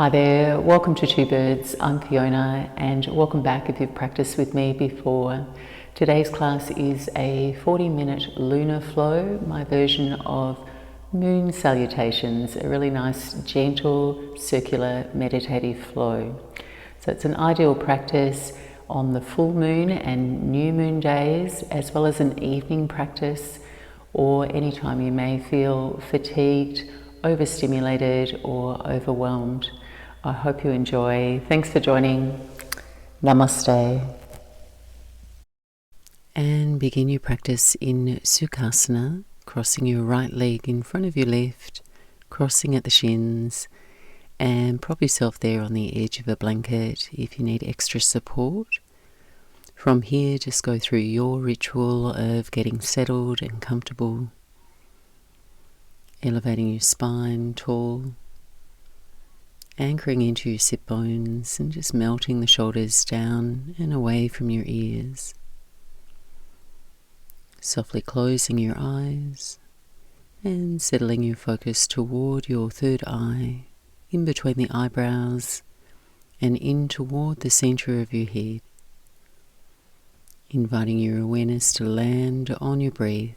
Hi there, welcome to Two Birds. I'm Fiona and welcome back if you've practiced with me before. Today's class is a 40-minute lunar flow, my version of moon salutations, a really nice, gentle, circular, meditative flow. So it's an ideal practice on the full moon and new moon days, as well as an evening practice, or anytime you may feel fatigued, overstimulated, or overwhelmed. I hope you enjoy. Thanks for joining. Namaste. And begin your practice in Sukhasana, crossing your right leg in front of your left, crossing at the shins, and prop yourself there on the edge of a blanket if you need extra support. From here, just go through your ritual of getting settled and comfortable, elevating your spine tall, anchoring into your sit bones and just melting the shoulders down and away from your ears. Softly closing your eyes and settling your focus toward your third eye, in between the eyebrows and in toward the center of your head. Inviting your awareness to land on your breath,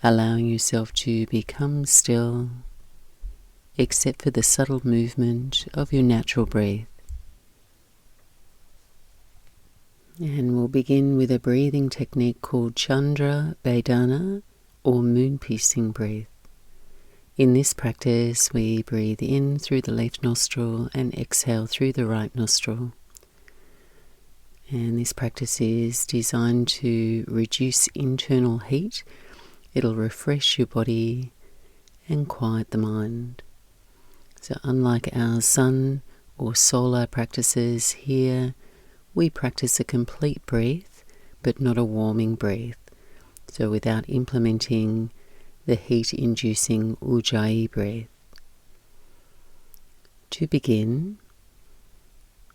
allowing yourself to become still, except for the subtle movement of your natural breath. And we'll begin with a breathing technique called Chandra Bhedana, or moon-piercing breath. In this practice, we breathe in through the left nostril and exhale through the right nostril. And this practice is designed to reduce internal heat. It'll refresh your body and quiet the mind. So unlike our sun or solar practices here, we practice a complete breath, but not a warming breath. So without implementing the heat-inducing ujjayi breath. To begin,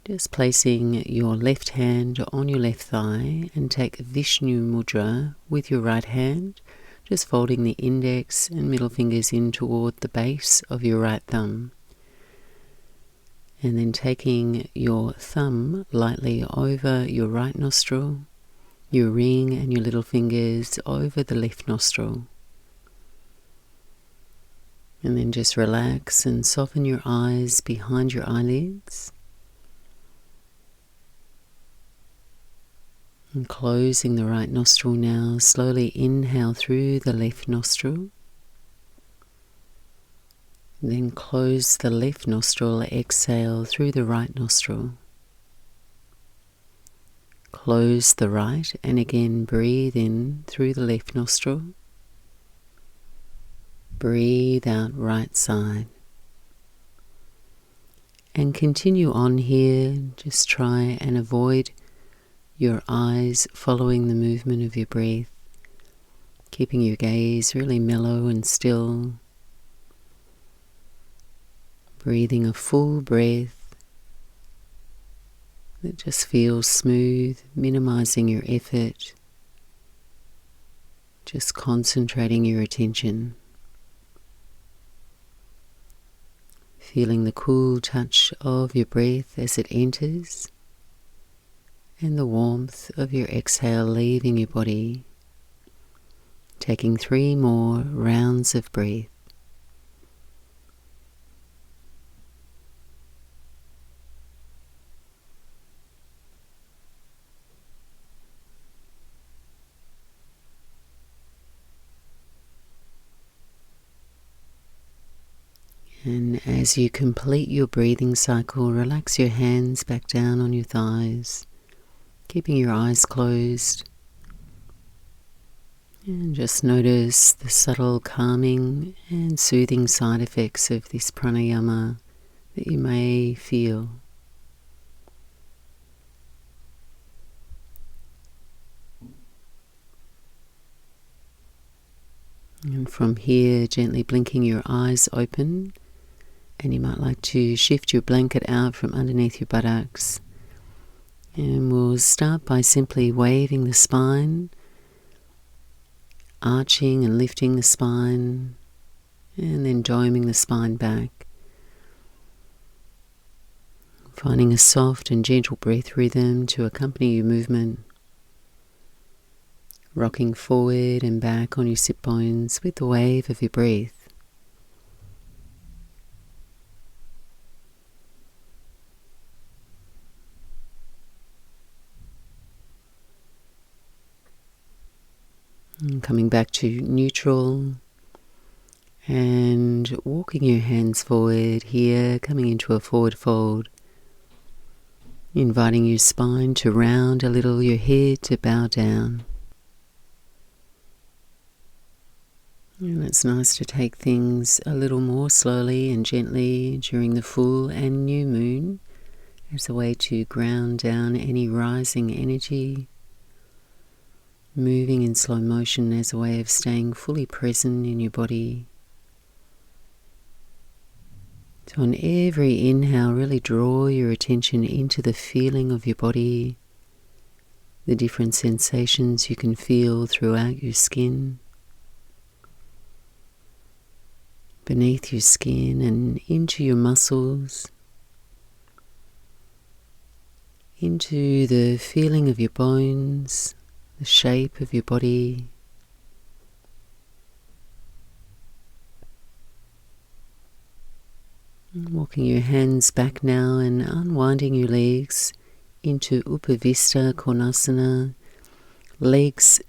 just placing your left hand on your left thigh and take Vishnu Mudra with your right hand, just folding the index and middle fingers in toward the base of your right thumb. And then taking your thumb lightly over your right nostril, your ring and your little fingers over the left nostril. And then just relax and soften your eyes behind your eyelids. And closing the right nostril now, slowly inhale through the left nostril. Then close the left nostril, exhale through the right nostril. Close the right and again breathe in through the left nostril. Breathe out right side. And continue on here, just try and avoid your eyes following the movement of your breath, keeping your gaze really mellow and still. Breathing a full breath that just feels smooth, minimizing your effort, just concentrating your attention. Feeling the cool touch of your breath as it enters and the warmth of your exhale leaving your body. Taking 3 more rounds of breath. And as you complete your breathing cycle, relax your hands back down on your thighs, keeping your eyes closed. And just notice the subtle calming and soothing side effects of this pranayama that you may feel. And from here, gently blinking your eyes open. And you might like to shift your blanket out from underneath your buttocks. And we'll start by simply waving the spine, arching and lifting the spine, and then doming the spine back. finding a soft and gentle breath rhythm to accompany your movement, rocking forward and back on your sit bones with the wave of your breath. And coming back to neutral and walking your hands forward here, coming into a forward fold, inviting your spine to round a little, your head to bow down. And it's nice to take things a little more slowly and gently during the full and new moon as a way to ground down any rising energy, moving in slow motion as a way of staying fully present in your body. So on every inhale, really draw your attention into the feeling of your body, the different sensations you can feel throughout your skin, beneath your skin and into your muscles, into the feeling of your bones, the shape of your body. Walking your hands back now and unwinding your legs into Upavista Konasana, legs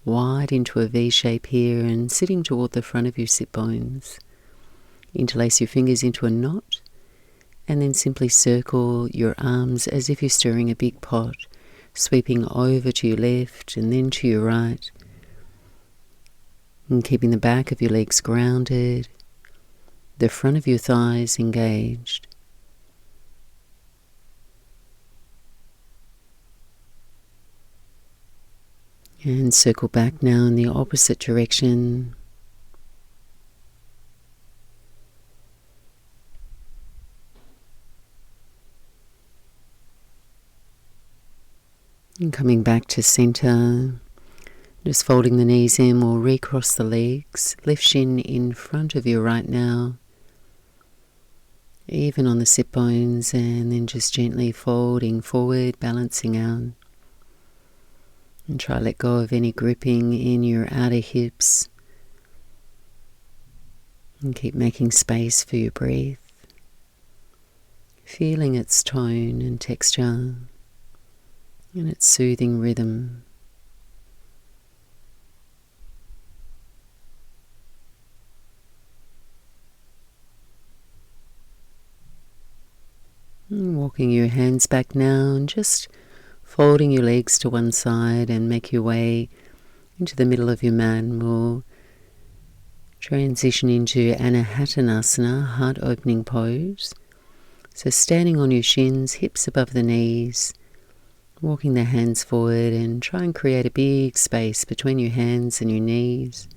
wide into a V shape here and sitting toward the front of your sit bones. Interlace your fingers into a knot and then simply circle your arms as if you're stirring a big pot, sweeping over to your left and then to your right, and keeping the back of your legs grounded, the front of your thighs engaged. And circle back now in the opposite direction. And coming back to center, just folding the knees in, we'll recross the legs, left shin in front of you right now, even on the sit bones, and then just gently folding forward, balancing out. And try to let go of any gripping in your outer hips. And keep making space for your breath, feeling its tone and texture and its soothing rhythm. And walking your hands back now and just folding your legs to one side and make your way into the middle of your mat. We'll transition into Anahatanasana, heart opening pose. So standing on your shins, hips above the knees, walking the hands forward and try and create a big space between your hands and your knees.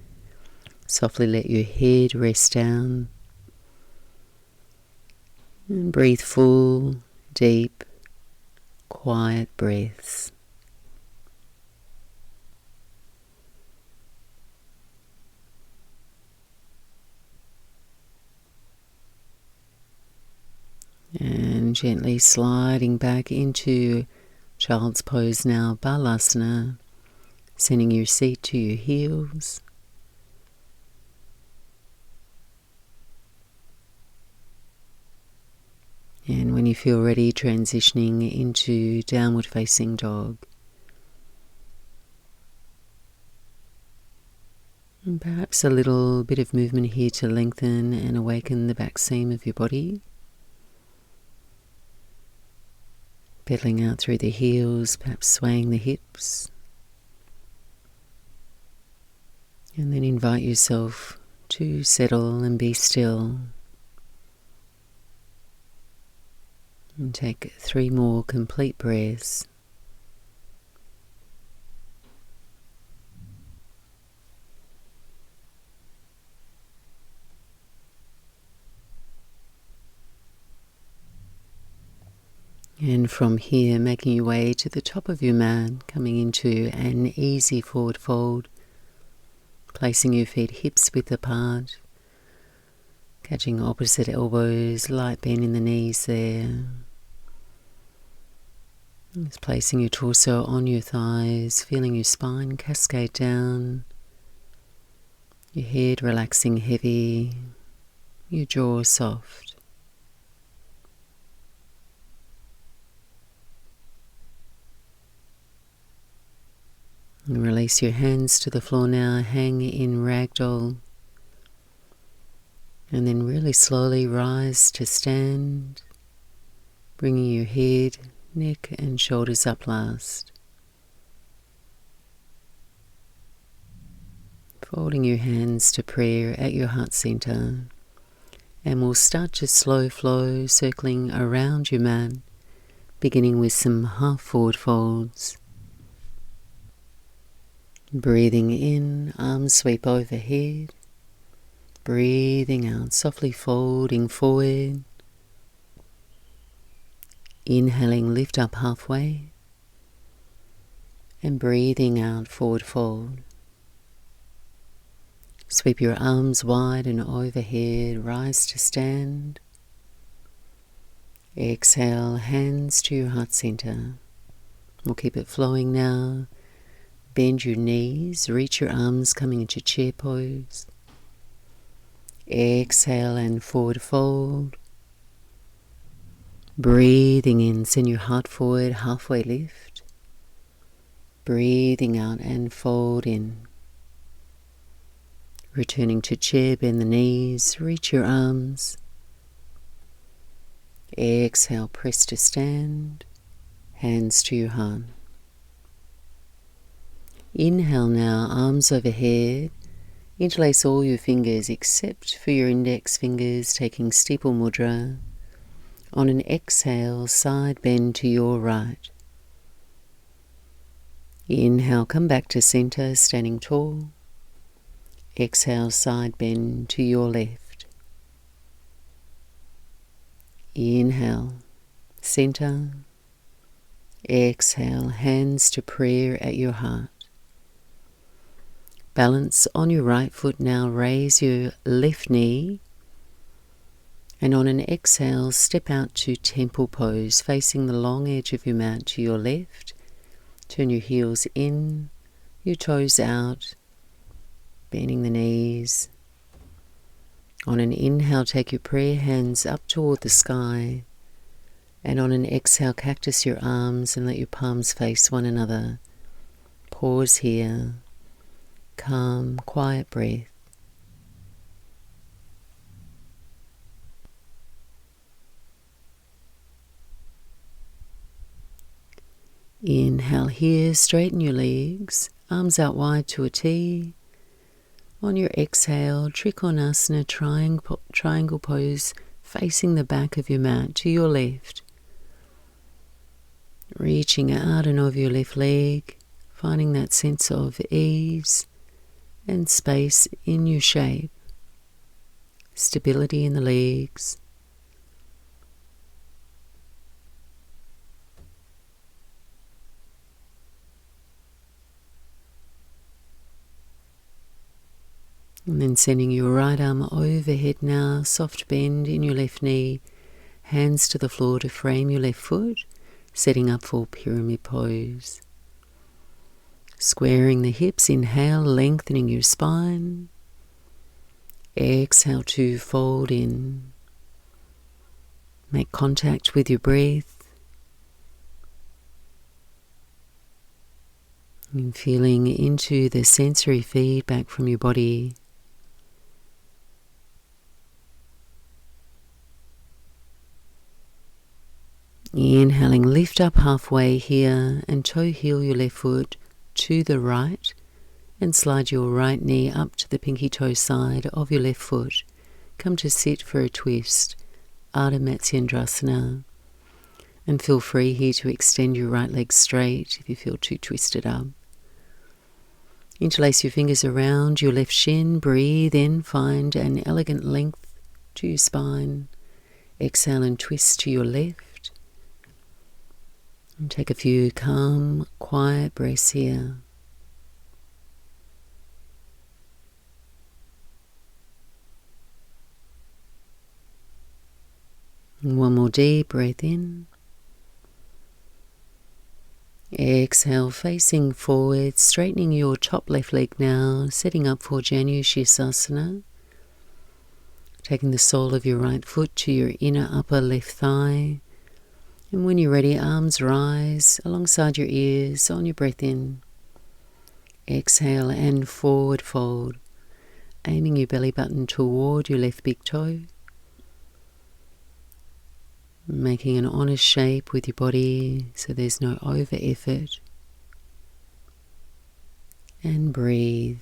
Softly let your head rest down. And breathe full, deep, quiet breaths. And gently sliding back into child's pose now, Balasana, sending your seat to your heels. And when you feel ready, transitioning into downward facing dog. And perhaps a little bit of movement here to lengthen and awaken the back seam of your body. Pedaling out through the heels, perhaps swaying the hips. And then invite yourself to settle and be still. And take 3 more complete breaths. And from here, making your way to the top of your mat, coming into an easy forward fold, placing your feet hips width apart, catching opposite elbows, light bend in the knees there. Just placing your torso on your thighs, feeling your spine cascade down, your head relaxing heavy, your jaw soft. And release your hands to the floor now, hang in ragdoll, and then really slowly rise to stand, bringing your head, neck and shoulders up last. Folding your hands to prayer at your heart center, and we'll start to slow flow, circling around your mat, beginning with some half forward folds. Breathing in, arms sweep overhead. Breathing out, softly folding forward. Inhaling, lift up halfway. And breathing out, forward fold. Sweep your arms wide and overhead, rise to stand. Exhale, hands to your heart center. We'll keep it flowing now. Bend your knees, reach your arms coming into chair pose. Exhale and forward fold. Breathing in, send your heart forward, halfway lift. Breathing out and fold in. Returning to chair, bend the knees, reach your arms. Exhale, press to stand, hands to your heart. Inhale now, arms overhead. Interlace all your fingers except for your index fingers, taking steeple mudra. On an exhale, side bend to your right. Inhale, come back to center, standing tall. Exhale, side bend to your left. Inhale, center. Exhale, hands to prayer at your heart. Balance on your right foot now, raise your left knee. And on an exhale, step out to temple pose, facing the long edge of your mat to your left. Turn your heels in, your toes out, bending the knees. On an inhale, take your prayer hands up toward the sky. And on an exhale, cactus your arms and let your palms face one another. Pause here. Calm, quiet breath. Inhale here, straighten your legs, arms out wide to a T. On your exhale, Trikonasana triangle pose, facing the back of your mat to your left. Reaching out and over your left leg, finding that sense of ease and space in your shape. Stability in the legs. And then sending your right arm overhead now, soft bend in your left knee, hands to the floor to frame your left foot, setting up for pyramid pose. Squaring the hips, inhale, lengthening your spine. Exhale to fold in. Make contact with your breath. And feeling into the sensory feedback from your body. Inhaling, lift up halfway here and toe heel your left foot to the right and slide your right knee up to the pinky toe side of your left foot. Come to sit for a twist, Ardha Matsyendrasana, and feel free here to extend your right leg straight if you feel too twisted up. Interlace your fingers around your left shin, breathe in, find an elegant length to your spine. Exhale and twist to your left. And take a few calm, quiet breaths here. And one more deep breath in. Exhale, facing forward, straightening your top left leg now, setting up for Janushirsasana. Taking the sole of your right foot to your inner upper left thigh. And when you're ready, arms rise alongside your ears on your breath in. Exhale and forward fold, aiming your belly button toward your left big toe. Making an honest shape with your body so there's no over effort. And breathe.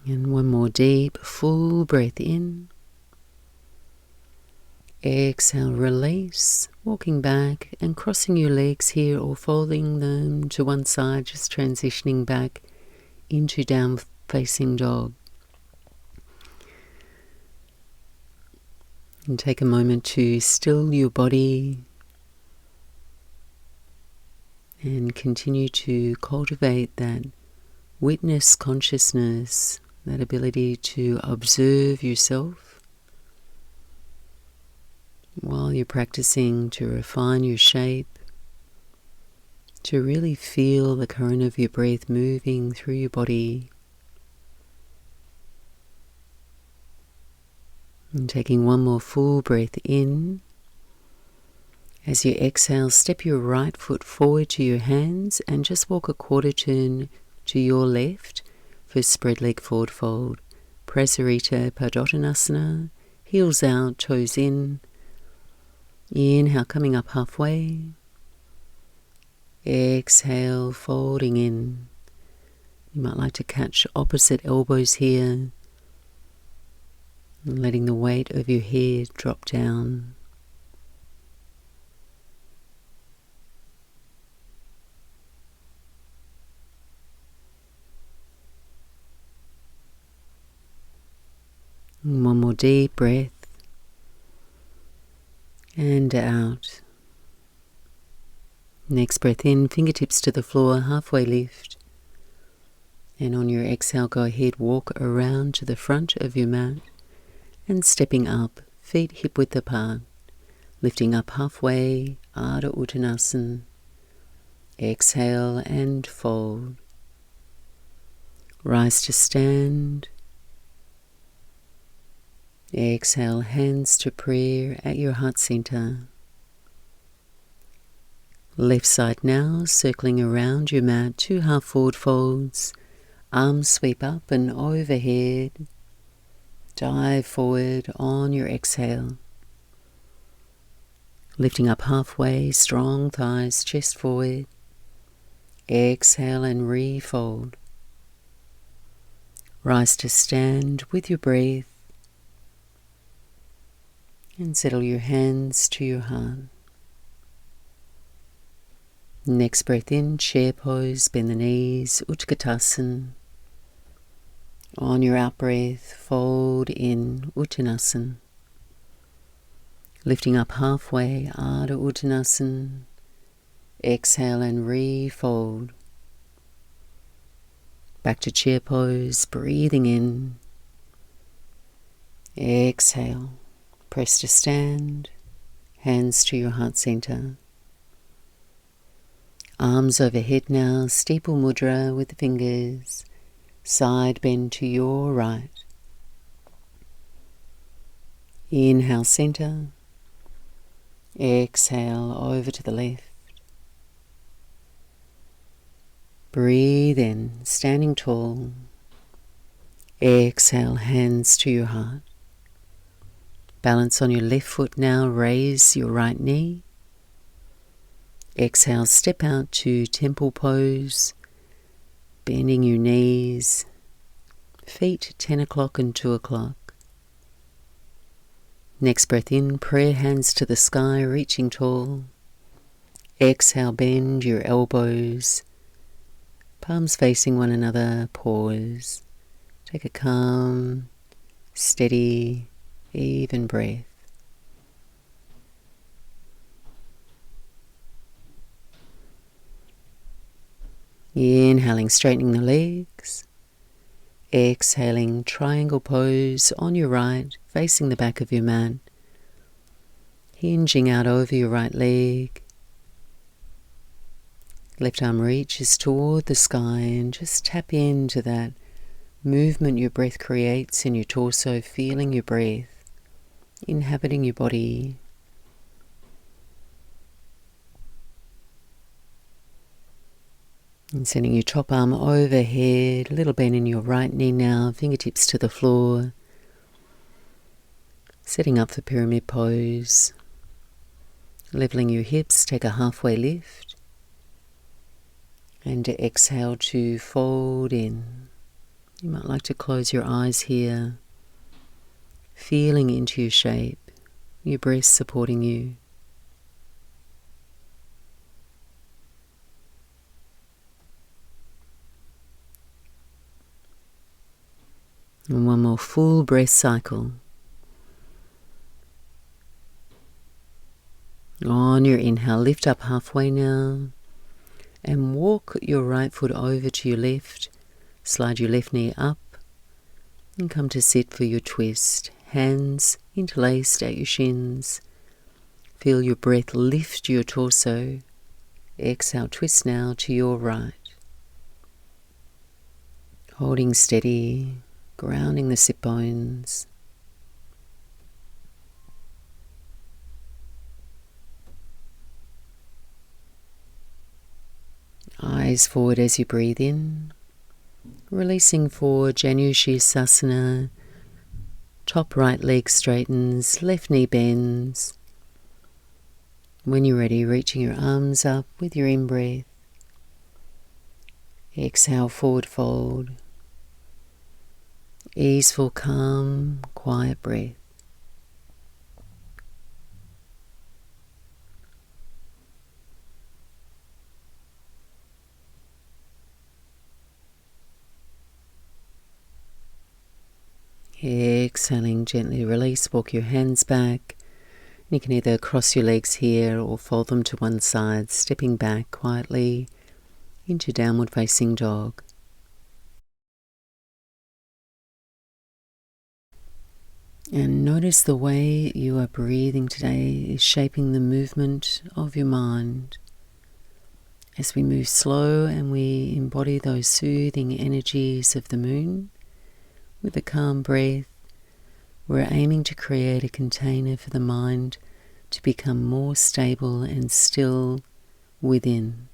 And one more deep, full breath in. Exhale, release, walking back and crossing your legs here or folding them to one side, just transitioning back into down facing dog. And take a moment to still your body and continue to cultivate that witness consciousness, that ability to observe yourself while you're practicing to refine your shape, to really feel the current of your breath moving through your body. And taking one more full breath in. As you exhale, step your right foot forward to your hands and just walk a quarter turn to your left for spread leg forward fold. Prasarita Padottanasana, heels out, toes in. Inhale, coming up halfway. Exhale, folding in. You might like to catch opposite elbows here, and letting the weight of your head drop down. And one more deep breath. And out. Next breath in, fingertips to the floor, halfway lift. And on your exhale, go ahead, walk around to the front of your mat and stepping up, feet hip width apart. Lifting up halfway, Ardha Uttanasana. Exhale and fold. Rise to stand. Exhale, hands to prayer at your heart center. Left side now, circling around your mat, 2 half forward folds. Arms sweep up and overhead. Dive forward on your exhale. Lifting up halfway, strong thighs, chest forward. Exhale and refold. Rise to stand with your breath. And settle your hands to your heart. Next breath in, chair pose, bend the knees, Utkatasana. On your out breath, fold in, Uttanasana. Lifting up halfway, Ardha Uttanasana. Exhale and refold. Back to chair pose, breathing in. Exhale. Press to stand, hands to your heart center. Arms overhead now, steeple mudra with the fingers, side bend to your right. Inhale, center. Exhale, over to the left. Breathe in, standing tall. Exhale, hands to your heart. Balance on your left foot now, raise your right knee. Exhale, step out to temple pose, bending your knees, feet 10 o'clock and 2 o'clock. Next breath in, prayer hands to the sky, reaching tall. Exhale, bend your elbows, palms facing one another, pause. Take a calm, steady, even breath. Inhaling, straightening the legs. Exhaling, triangle pose on your right, facing the back of your mat. Hinging out over your right leg. Left arm reaches toward the sky and just tap into that movement your breath creates in your torso, feeling your breath, inhabiting your body. And sending your top arm overhead, a little bend in your right knee now, fingertips to the floor. Setting up for pyramid pose. Leveling your hips, take a halfway lift. And to exhale to fold in. You might like to close your eyes here, feeling into your shape, your breath supporting you. And one more full breath cycle. On your inhale, lift up halfway now and walk your right foot over to your left. Slide your left knee up and come to sit for your twist. Hands interlaced at your shins. Feel your breath lift your torso. Exhale, twist now to your right. Holding steady, grounding the sit bones. Eyes forward as you breathe in. Releasing for Janushirsasana. Top right leg straightens, left knee bends. When you're ready, reaching your arms up with your in-breath. Exhale, forward fold. Easeful, calm, quiet breath. Exhaling, gently release, walk your hands back. You can either cross your legs here or fold them to one side, stepping back quietly into downward facing dog. And notice the way you are breathing today is shaping the movement of your mind. As we move slow and we embody those soothing energies of the moon, with a calm breath, we're aiming to create a container for the mind to become more stable and still within.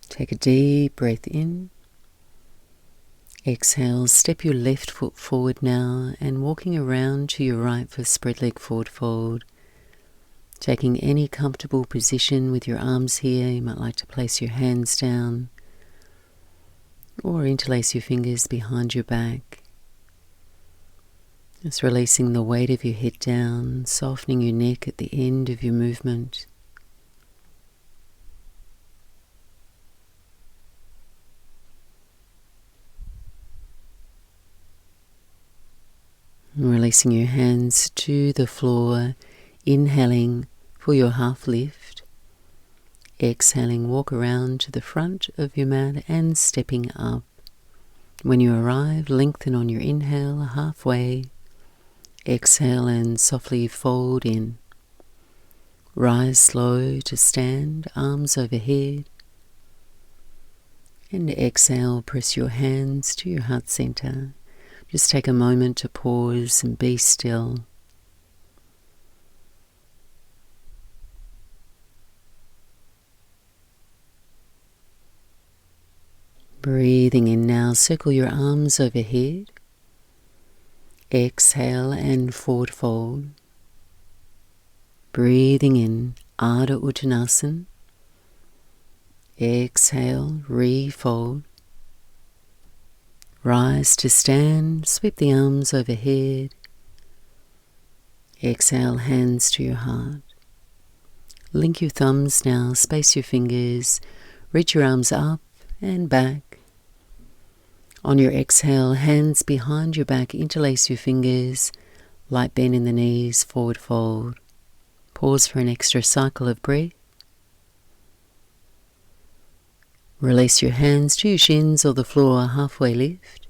Take a deep breath in. Exhale, step your left foot forward now and walking around to your right for spread leg forward fold. Taking any comfortable position with your arms here. You might like to place your hands down or interlace your fingers behind your back. Just releasing the weight of your head down, softening your neck at the end of your movement. Releasing your hands to the floor, inhaling for your half lift. Exhaling, walk around to the front of your mat and stepping up. When you arrive, lengthen on your inhale halfway. Exhale and softly fold in. Rise slow to stand, arms overhead. And exhale, press your hands to your heart center. Just take a moment to pause and be still. Breathing in now, circle your arms overhead. Exhale and forward fold. Breathing in, Ardha Uttanasana. Exhale, refold. Rise to stand, sweep the arms overhead. Exhale, hands to your heart. Link your thumbs now, space your fingers, reach your arms up and back. On your exhale, hands behind your back, interlace your fingers, light bend in the knees, forward fold. Pause for an extra cycle of breath. Release your hands to your shins or the floor, halfway lift.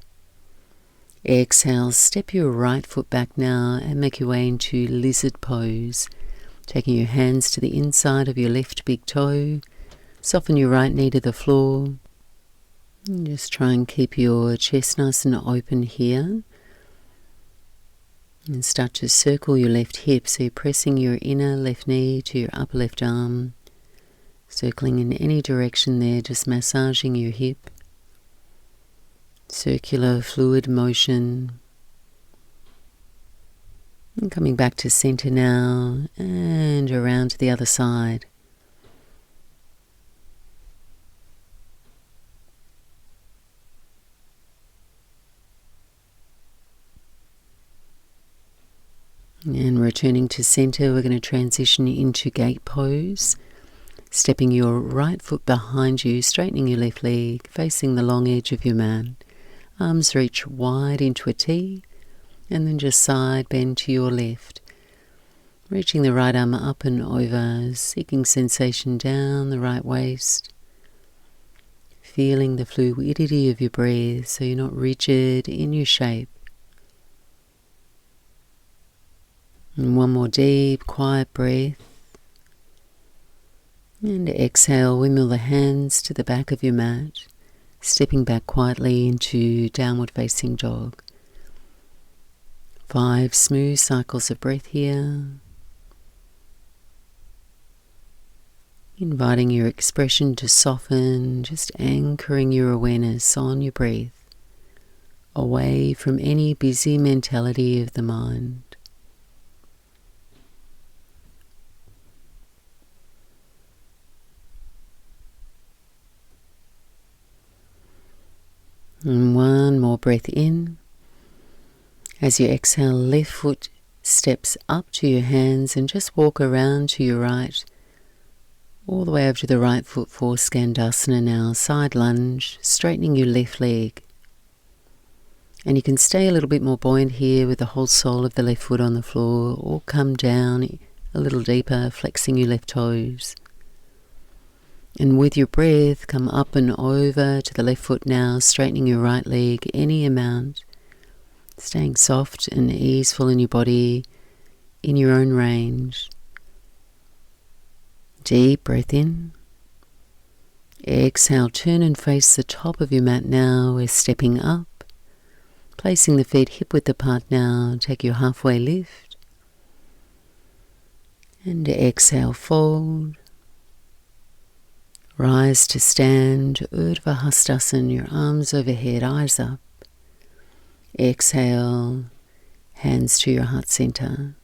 Exhale, step your right foot back now and make your way into lizard pose. Taking your hands to the inside of your left big toe. Soften your right knee to the floor. And just try and keep your chest nice and open here. And start to circle your left hip, so you're pressing your inner left knee to your upper left arm. Circling in any direction there, just massaging your hip. Circular fluid motion. And coming back to center now and around to the other side. And returning to center, we're going to transition into gate pose. Stepping your right foot behind you, straightening your left leg, facing the long edge of your mat. Arms reach wide into a T, and then just side bend to your left. Reaching the right arm up and over, seeking sensation down the right waist. Feeling the fluidity of your breath, so you're not rigid in your shape. And one more deep, quiet breath. And exhale, windmill the hands to the back of your mat, stepping back quietly into downward facing dog. 5 smooth cycles of breath here. Inviting your expression to soften, just anchoring your awareness on your breath, away from any busy mentality of the mind. And one more breath in. As you exhale, left foot steps up to your hands and just walk around to your right, all the way over to the right foot for Skandasana now. Side lunge, straightening your left leg. And you can stay a little bit more buoyant here with the whole sole of the left foot on the floor, or come down a little deeper, flexing your left toes. And with your breath, come up and over to the left foot now, straightening your right leg any amount, staying soft and easeful in your body, in your own range. Deep breath in. Exhale, turn and face the top of your mat now. We're stepping up, placing the feet hip width apart now. Take your halfway lift. And exhale, fold. Rise to stand, Urdhva Hastasana, your arms overhead, eyes up. Exhale, hands to your heart center.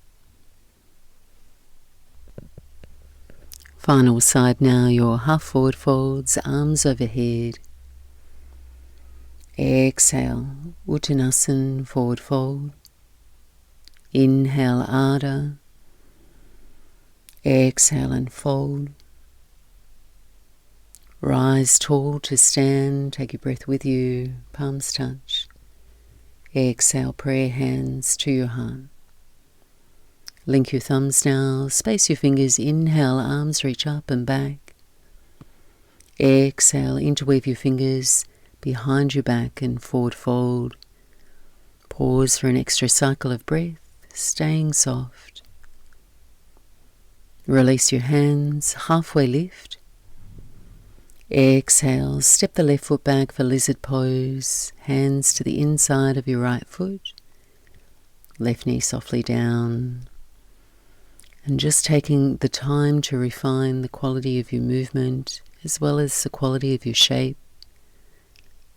Final side now, your half forward folds, arms overhead. Exhale, Uttanasana, forward fold. Inhale, Ardha. Exhale and fold. Rise tall to stand, take your breath with you, palms touch. Exhale, prayer hands to your heart. Link your thumbs now, space your fingers, inhale, arms reach up and back. Exhale, interweave your fingers behind your back and forward fold. Pause for an extra cycle of breath, staying soft. Release your hands, halfway lift. Exhale, step the left foot back for lizard pose, hands to the inside of your right foot, left knee softly down, and just taking the time to refine the quality of your movement as well as the quality of your shape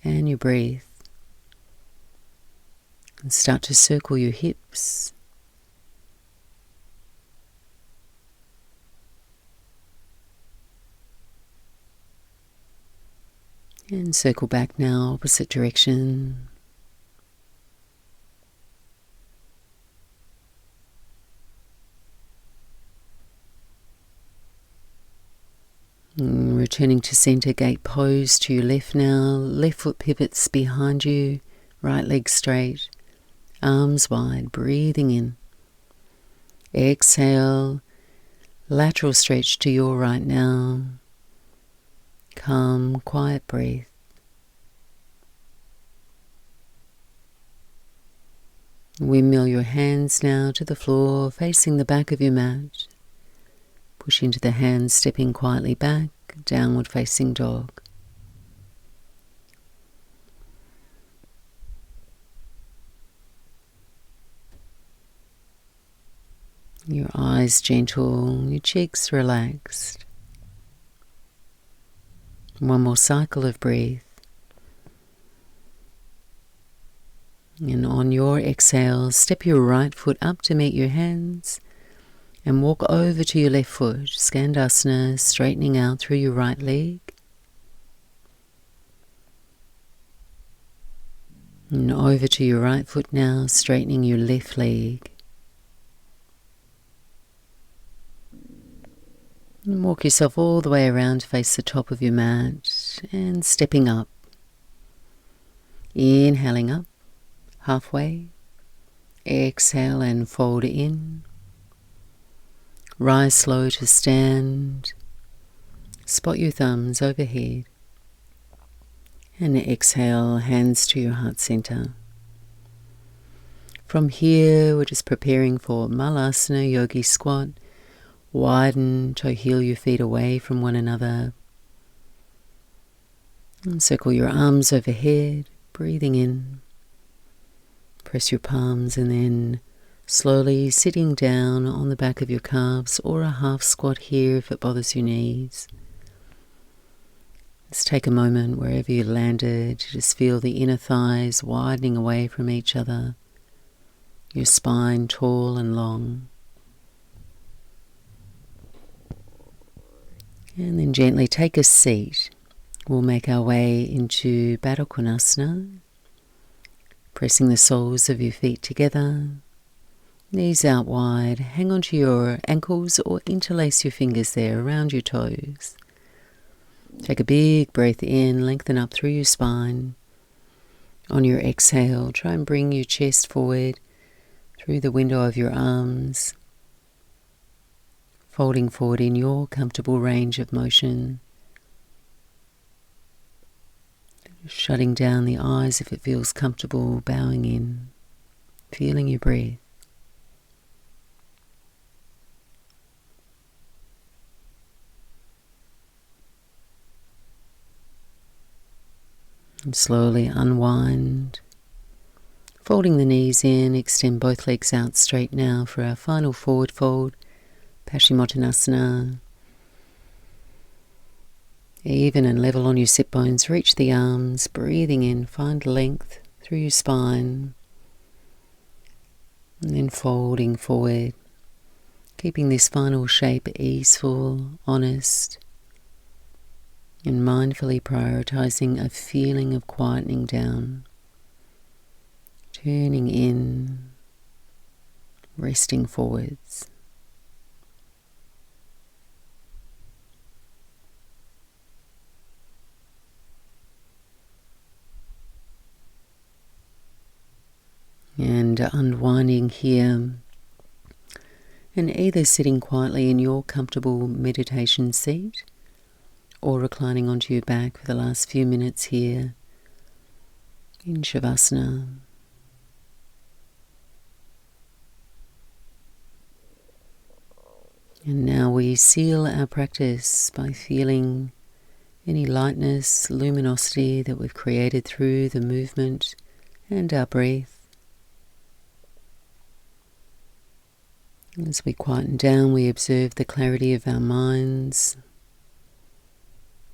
and your breath. And start to circle your hips. And circle back now, opposite direction. And returning to center, gate pose to your left now. Left foot pivots behind you, right leg straight, arms wide, breathing in. Exhale, Lateral stretch to your right now. Calm, quiet breath. Windmill your hands now to the floor, facing the back of your mat. Push into the hands, stepping quietly back, downward facing dog. Your eyes gentle, your cheeks relaxed. One more cycle of breath. And on your exhale, step your right foot up to meet your hands and walk over to your left foot, Skandasana, straightening out through your right leg. And over to your right foot now, straightening your left leg. And walk yourself all the way around to face the top of your mat and stepping up. Inhaling up, halfway. Exhale and fold in. Rise slow to stand. Spot your thumbs overhead. And exhale, hands to your heart center. From here, we're just preparing for Malasana Yogi squat. Widen to heel your feet away from one another. And circle your arms overhead, breathing in. Press your palms and then slowly sitting down on the back of your calves or a half squat here if it bothers your knees. Let's take a moment wherever you landed to just feel the inner thighs widening away from each other. Your spine tall and long. And then gently take a seat. We'll make our way into Baddha Konasana, pressing the soles of your feet together, knees out wide, hang onto your ankles or interlace your fingers there around your toes. Take a big breath in, lengthen up through your spine. On your exhale, try and bring your chest forward through the window of your arms, folding forward in your comfortable range of motion. Shutting down the eyes if it feels comfortable, bowing in, feeling your breath. And slowly unwind, folding the knees in, extend both legs out straight now for our final forward fold, Paschimottanasana. Even and level on your sit bones, reach the arms, breathing in, find length through your spine, and then folding forward, keeping this final shape easeful, honest, and mindfully prioritizing a feeling of quietening down, turning in, resting forwards. And unwinding here, and either sitting quietly in your comfortable meditation seat or reclining onto your back for the last few minutes here in Savasana. And now we seal our practice by feeling any lightness, luminosity that we've created through the movement and our breath. As we quieten down, we observe the clarity of our minds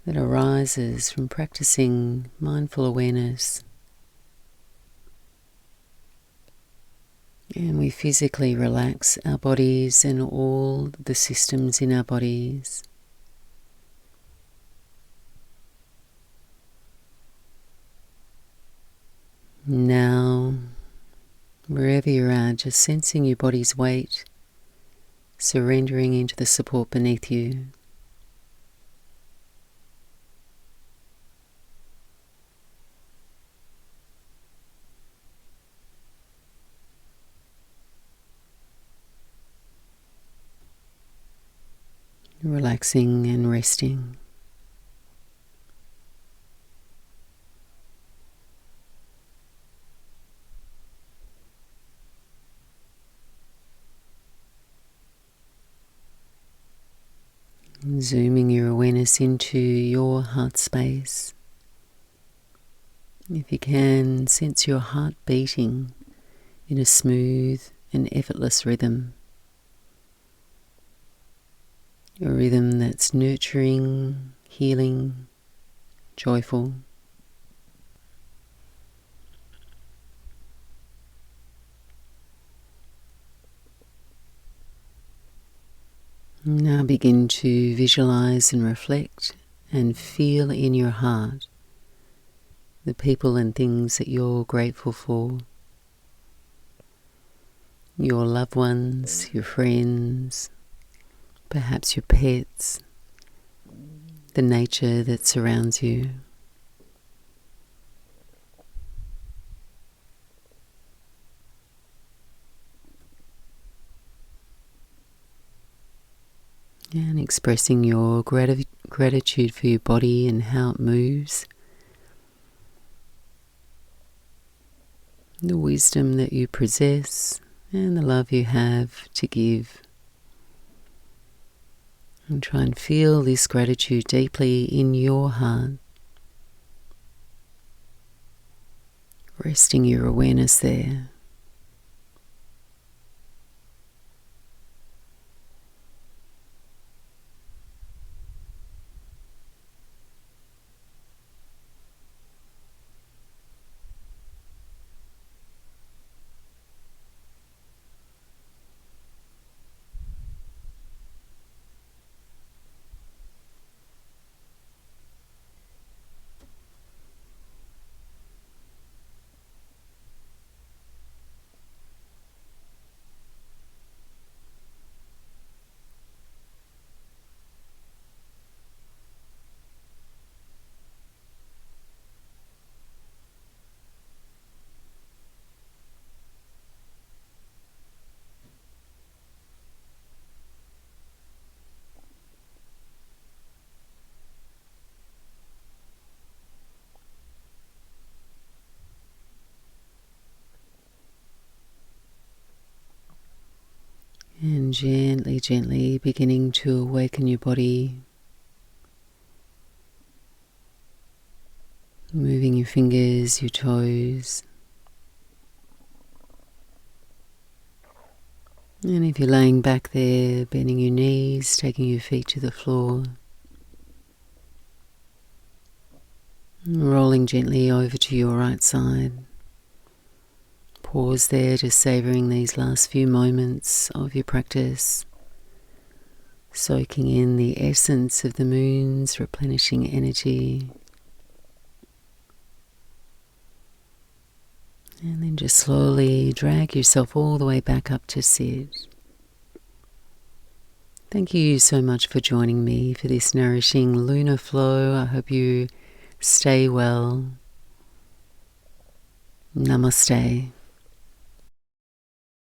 that arises from practicing mindful awareness. And we physically relax our bodies and all the systems in our bodies. Now, wherever you're at, just sensing your body's weight, surrendering into the support beneath you. relaxing and resting. Zooming your awareness into your heart space. If you can, sense your heart beating in a smooth and effortless rhythm. A rhythm that's nurturing, healing, joyful. Now begin to visualize and reflect and feel in your heart the people and things that you're grateful for. Your loved ones, your friends, perhaps your pets, the nature that surrounds you. And expressing your gratitude for your body and how it moves. The wisdom that you possess and the love you have to give. And try and feel this gratitude deeply in your heart. Resting your awareness there. And gently, gently beginning to awaken your body. Moving your fingers, your toes. And if you're laying back there, bending your knees, taking your feet to the floor. Rolling gently over to your right side. Pause there, just savouring these last few moments of your practice. Soaking in the essence of the moon's replenishing energy. And then just slowly drag yourself all the way back up to sit. Thank you so much for joining me for this nourishing lunar flow. I hope you stay well. Namaste.